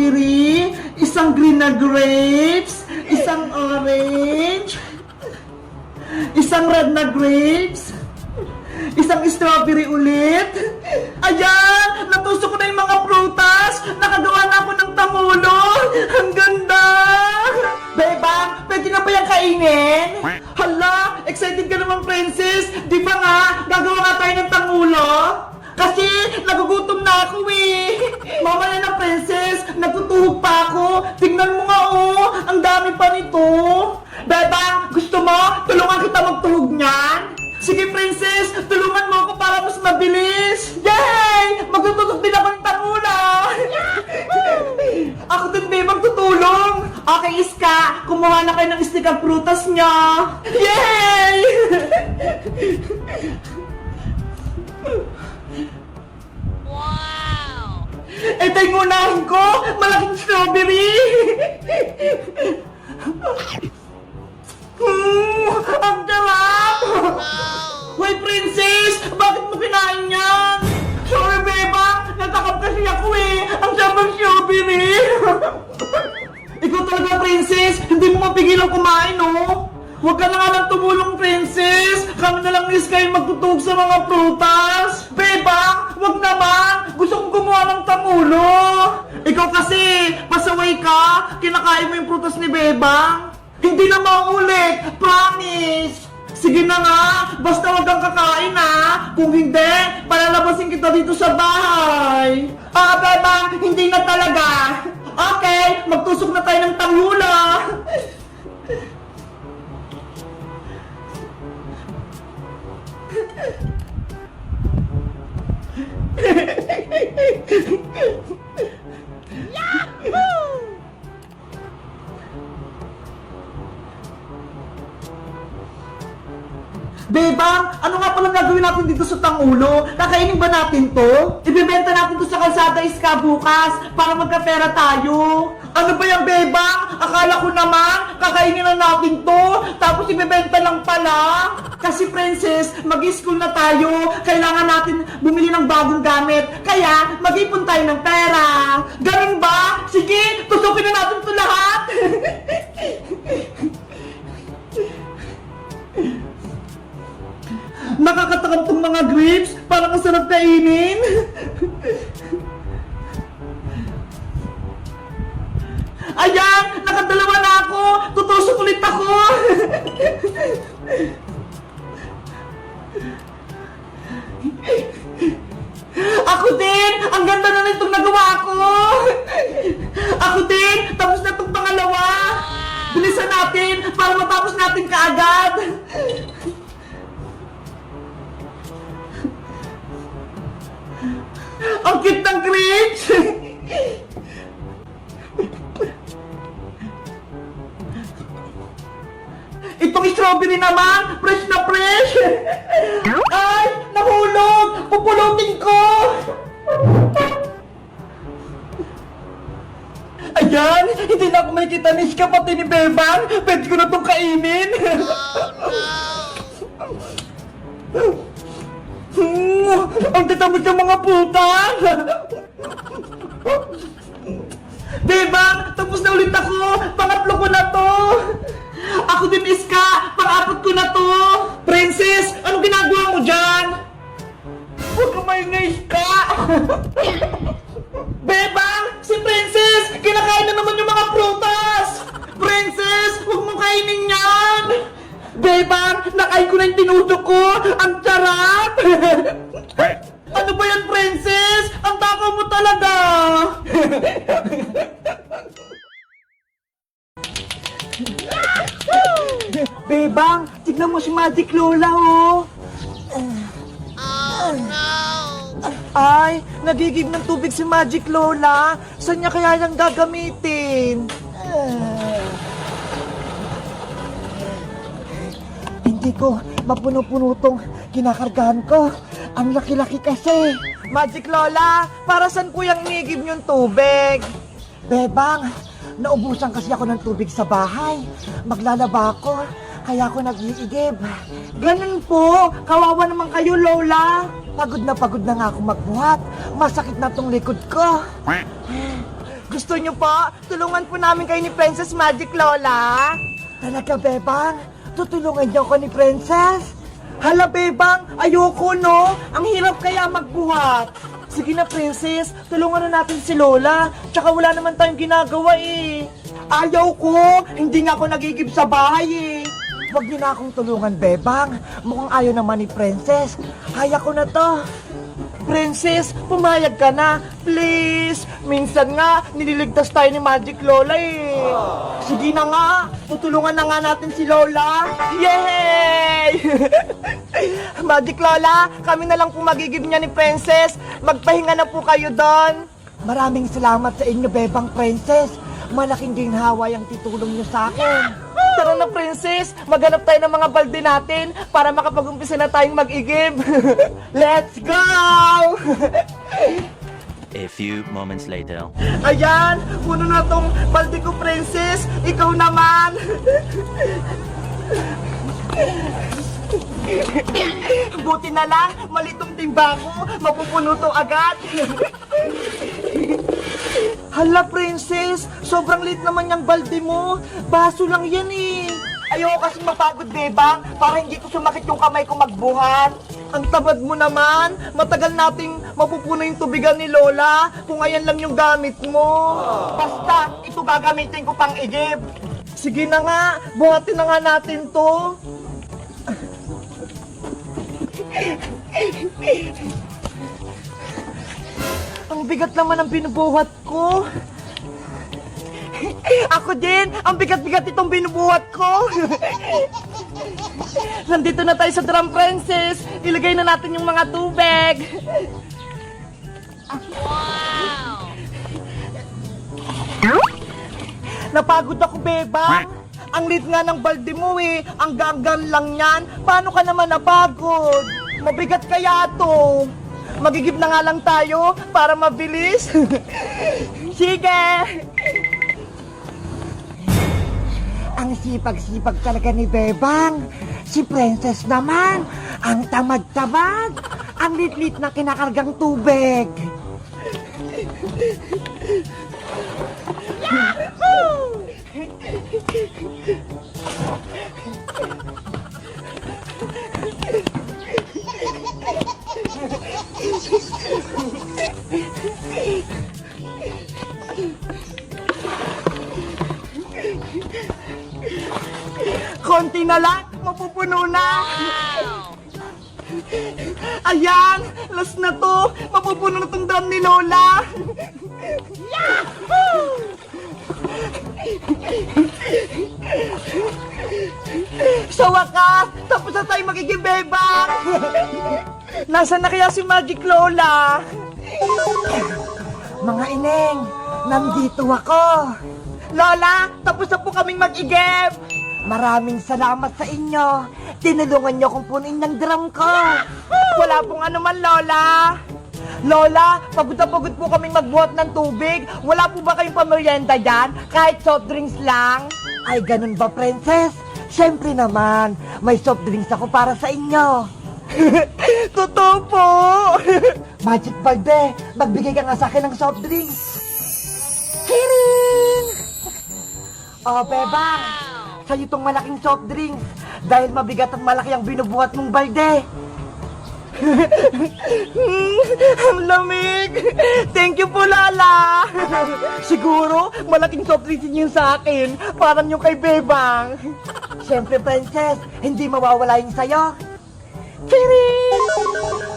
strawberry, isang green na grapes, isang orange, isang red na grapes, isang strawberry ulit. Ayan! Natusok ko na yung mga prutas! Nakagawa na ako ng tangulo! Ang ganda! Bebang, pwede na ba yung kainin? Hala! Excited ka naman, princess! Di ba nga, gagawa nga tayo ng tangulo? Kasi nagugutom na ako eh! Mamaya na, princess! Natutuhog pa ako! Tingnan mo nga oh! Ang dami pa nito! Bebang, gusto mo? Tulungan kita magtuhog niyan? Sige, princess! Tulungan mo ako para mas mabilis! Yay! Magtutulog din ako ng tangula! Ako din, babe, magtutulong! Okay, Iska! Kumuha na kayo ng stick ang prutas niya! Yay! Wow! Ito yung unahin ko! Malaking strawberry! Ang sarap! Hoy, princess! Bakit mo kinain yan? Sorry, beba! Natakap kasi ako eh! Ang sarap ng strawberry! Ikaw talaga, princess! Hindi mo mapigilan kumain, oh! Huwag ka na nga lang tumulong, princess! Kami na lang ni Sky magtutug sa mga prutas! Beba! Huwag naman! Gusto kong gumawa ng tangulo! Ikaw kasi! Pasaway ka! Kinakain mo yung prutas ni Beba! Hindi na maulit! Promise! Sige na nga! Basta wag kang kakain ha! Kung hindi, palalabasin kita dito sa bahay! Ah, Beba! Hindi na talaga! Okay! Magtusok na tayo ng tanghula! Bebang, ano nga palang gagawin natin dito sa tangulo? Kakainin ba natin to? Ibebenta natin to sa kalsada Iska bukas para magkapera tayo. Ano ba yung Bebang? Akala ko naman, kakainin na natin to, tapos ibebenta lang pala. Kasi princess, mag-school na tayo, kailangan natin bumili ng bagong gamit, kaya mag-ipon tayo ng pera. Ganun ba? Sige, tusukin na natin to lahat. Nakakatakam tong mga grapes, parang ang sarap kainin. Ayan, nakadalawa na ako. Tutusok ulit ako. Ako din, ang ganda na nitong nagawa ko. Ako din, tapos na itong pangalawa. Bilisan natin para matapos natin kaagad. Ang cute ng grapes! Itong strawberry naman, fresh na fresh! Ay! Nahulog! Pupulutin ko! Ayan! Hindi na ako makikita ni Iska pati ni Bebang! Pwede ko na itong kainin! Ang tatamad ng mga puta! Bebang, tapos na ulit ako! Pangatlo ko na to! Ako din, Iska! Pang-apat ko na to! Princess, anong ginagawa mo dyan? Huwag ka maingay, Iska! Bebang, si Princess! Kinakain na naman yung mga prutas! Princess, huwag mo kainin yan! Bebang, nakain ko na yung tinudok ko! Ang sarap! Ano ba yan, princess? Ang takaw mo talaga! Bebang, tignan mo si Magic Lola, oh! Oh no! Ay, nagigib ng tubig si Magic Lola. Saan niya kaya nang gagamitin? Hindi ko mapuno-puno tong kinakargahan ko. Ang laki-laki kasi. Magic Lola, para saan ko yung inigib yung tubig? Bebang, naubusan kasi ako ng tubig sa bahay. Maglalaba ako, kaya ako nag-iigib. Ganun po, kawawa naman kayo, Lola. Pagod na nga ako magbuhat. Masakit na tong likod ko. Gusto nyo po? Tulungan po namin kayo ni Princess Magic Lola. Talaga, Bebang? Tutulungan niyo ako ni Princess? Hala, Bebang, ayoko, no? Ang hirap kaya magbuhat. Sige na, Princess, tulungan na natin si Lola. Tsaka wala naman tayong ginagawa eh. Ayaw ko, hindi nga ako nagigib sa bahay eh. Huwag niyo na akong tulungan, Bebang. Mukhang ayaw naman ni Princess. Kaya ko na to. Princess, pumayag ka na. Please. Minsan nga, nililigtas tayo ni Magic Lola eh. Sige na nga, tutulungan na nga natin si Lola. Yay! Magic Lola, kami na lang po magigib niya ni Princess. Magpahinga na po kayo doon. Maraming salamat sa inyo, Bebang Princess. Malaking ginhawa yung titulong niyo sa akin. Tara na, Princess. Maghanap tayo ng mga balde natin para makapag-umpisa na tayong mag-igib. Let's go! A few moments later. Ayan, puno na tong balde ko, Princess. Ikaw naman. Buti na lang, malitong timba ko. Mapupuno to agad. Hala, Princess, sobrang lit naman yung balde mo. Baso lang yan eh. Ayoko kasing mapagod, Bebang, para hindi ko sumakit yung kamay ko magbuhat. Ang tamad mo naman. Matagal nating mapupuno yung tubigan ni Lola kung ayan lang yung gamit mo. Basta, ito gagamitin ko pang igib. Sige na nga, buhatin na nga natin to. Ang bigat naman ang binubuhat ko. Ako din, ang bigat-bigat itong binubuhat ko. Nandito na tayo sa drum, Princess. Ilagay na natin yung mga tubig. Wow! Napagod ako, Bebang. Ang lit nga ng balde mo eh. Ang ganggang lang yan. Paano ka naman napagod? Mabigat kaya to. Magigib na nga lang tayo para mabilis. Sige! Ang sipag-sipag talaga ni Bebang. Si Princess naman, ang tamad-tamad. Ang lit-lit na kinakargang tubig. Yahoo! Konti na lang, mapupuno na. Ayan, last na to. Mapupuno na tong drum ni Lola. Yahoo! Sa wakas, tapos na tayo magiging Bebang. Nasaan na kaya si Magic Lola? Mga ineng, nandito ako. Lola, tapos na po kaming mag-igib. Maraming salamat sa inyo. Tinulungan niyo akong punuin ng drum ko. Wala pong anuman, Lola. Lola, pagod na pagod po kaming magbuhat ng tubig. Wala po ba kayong pamerienda dyan? Kahit soft drinks lang? Ay, ganun ba, Princess? Siyempre naman, may soft drinks ako para sa inyo. Totoo po. Magic Balde, magbigay ka nga sa akin ng soft drinks. Kiring! Oh, Bebang, sa'yo itong malaking soft drinks dahil mabigat at malaki ang binubuhat mong balde. Ang lamig! Thank you po, Lala! Siguro, malaking soft drinks yun sa akin. Parang yung kay Bebang. Siyempre, Princess, hindi mawawala yung sayo. Kiring!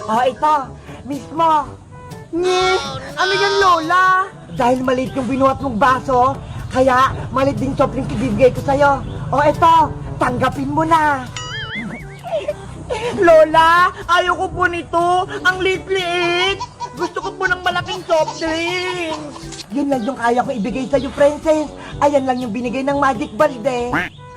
Oh, ito, mismo. Nye, ano yan, Lola? Dahil maliit yung binuhat mong baso, kaya maliit din soft drinks ibibigay ko sa'yo. Oh, ito, tanggapin mo na. Lola, ayoko po nito. Ang liit-liit. Gusto ko po ng malaking soft drinks. Yun lang yung kaya ko ibigay sa'yo, Princess. Ayan lang yung binigay ng Magic Balde.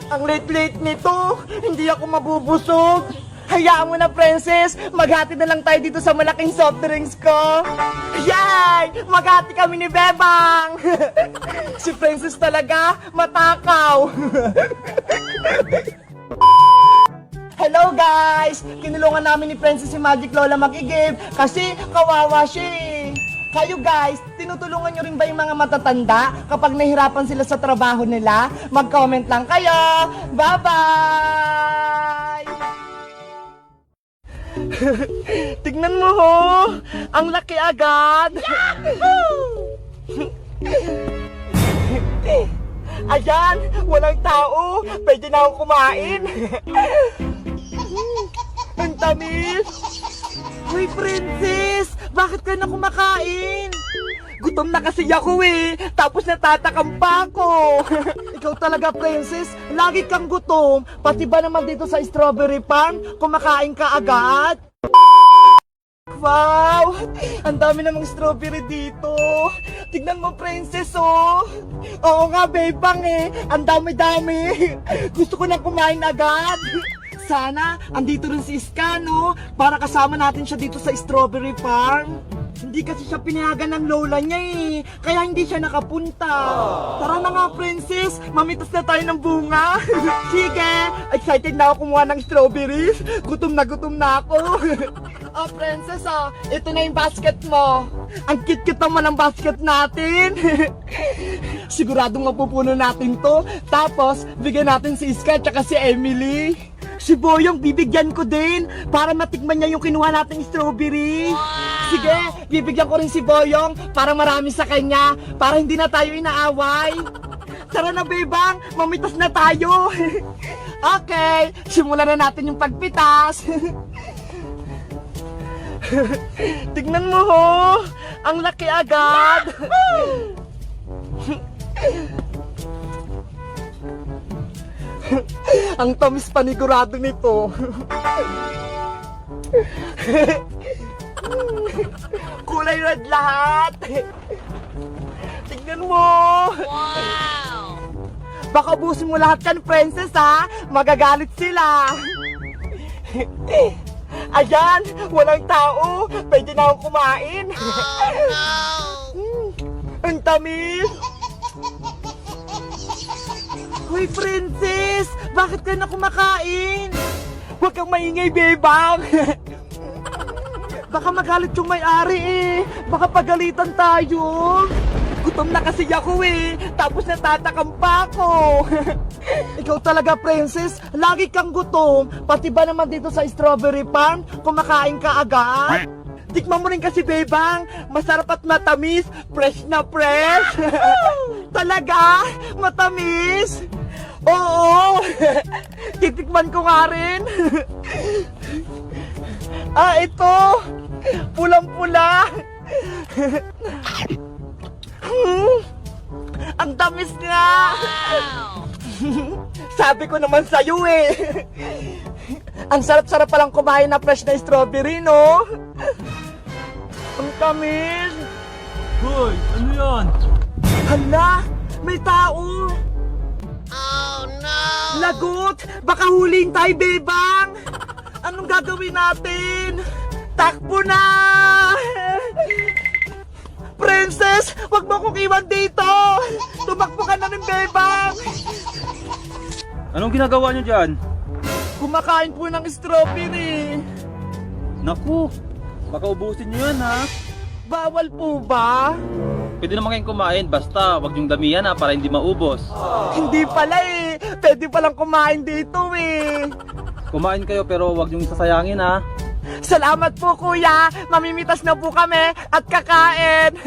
Ang liit-liit nito. Hindi ako mabubusog. Hayaan mo na, Princess. Maghati na lang tayo dito sa malaking soft drinks ko. Yay! Maghati kami ni Bebang. Si Princess talaga, matakaw. Hello guys! Kinulungan namin ni Princess si Magic Lola mag-igib kasi kawawa siya eh. Kayo guys, Tinutulungan nyo rin ba yung mga matatanda kapag nahihirapan sila sa trabaho nila? Mag-comment lang kayo. Bye-bye! Tignan mo ho! Ang laki agad! Ayan! Walang tao! Pwede na akong kumain! Ang tamis! Hoy, princess! Bakit ka na kumakain? Gutom na kasi ako eh! Tapos natatakam pa ako! Ikaw talaga, princess! Lagi kang gutom! Pati ba naman dito sa strawberry farm, kumakain ka agad? Wow! Ang dami namang strawberry dito! Tignan mo, princess, oh! Oo nga, bebang eh! Ang dami-dami! Gusto ko na kumain agad! Sana, andito rin si Iska, no? Para kasama natin siya dito sa strawberry farm. Hindi kasi siya pinayagan ng lola niya eh. Kaya hindi siya nakapunta. Tara na nga, princess. Mamitas na tayo ng bunga. Sige. Excited na ako kumuha ng strawberries. Gutom na ako. Oh, princess, oh. Ito na yung basket mo. Ang cute-cute naman ang basket natin. Siguradong mapupuno natin to. Tapos, bigyan natin si Iska at si Emily. Si Boyong, bibigyan ko din para matikman niya yung kinuha nating strawberry. Sige, bibigyan ko rin si Boyong para marami sa kanya, para hindi na tayo inaaway. Tara na, bebang, mamitas na tayo. Okay, simulan na natin yung pagpitas. Tignan mo ho, ang laki agad. Ang tamis panigurado nito. Kulay red lahat. Tignan mo. Wow! Baka ubusin mo lahat kan, princess, ha? Magagalit sila. Ayan, walang tao. Pwede na akong kumain. Oh, no! Ang tamis. Hoy, princess! Bakit ka na kumakain? Huwag kang maingay, bebang! Baka magalit yung may-ari eh! Baka pagalitan tayo! Gutom na kasi ako eh! Tapos natatakam pa ako! Ikaw talaga, princess! Lagi kang gutom! Pati ba naman dito sa strawberry farm, kumakain ka agad? Tikman mo rin kasi, bebang! Masarap at matamis! Fresh na fresh! Talaga? Matamis? Oo! Titikman ko nga rin! Ah, ito! Pulang-pula! Ang tamis nga! Sabi ko naman sa'yo eh! Ang sarap-sarap palang kumain na fresh na strawberry, no? Ang tamis! Hoy, ano yan? Hala! May tao! Oh no! Lagot! Baka huling tayo, bebang! Anong gagawin natin? Takbo na! Princess! Wag mo akong iwan dito! Tumakbo ka na rin, bebang! Anong ginagawa nyo dyan? Kumakain po ng strawberry! Naku, baka ubusin nyo yan ha. Bawal po ba? Pwede naman kayong kumain, basta wag yung damihan ha para hindi maubos. Hindi pala eh! Pwede palang kumain dito eh! Kumain kayo pero wag yung sasayangin ha. Salamat po, kuya! Mamimitas na po kami at kakain!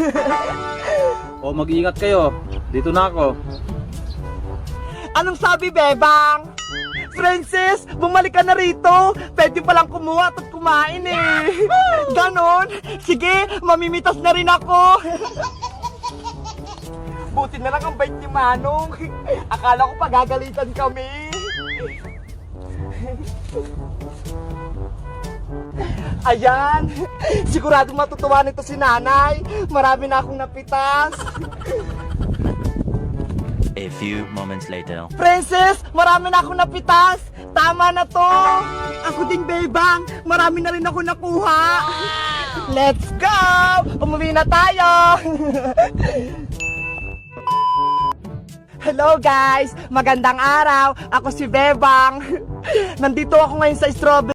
O mag-iingat kayo, dito na ako. Anong sabi, bebang? Princess, bumalik ka na rito. Pwede palang kumuha at kumain eh. Ganon? Sige, mamimitas na rin ako. Buti na lang ang bait ni Manong. Akala ko pagagalitan kami. Ayan, siguradong matutuwa nito si nanay. Marami na akong napitas. A few moments later. Princess, marami na akong napitas. Tama na to. Ako din, bebang. Marami na rin ako nakuha. Let's go! Umuwi na tayo. Hello guys! Magandang araw! Ako si Bebang. Nandito ako ngayon sa strawberry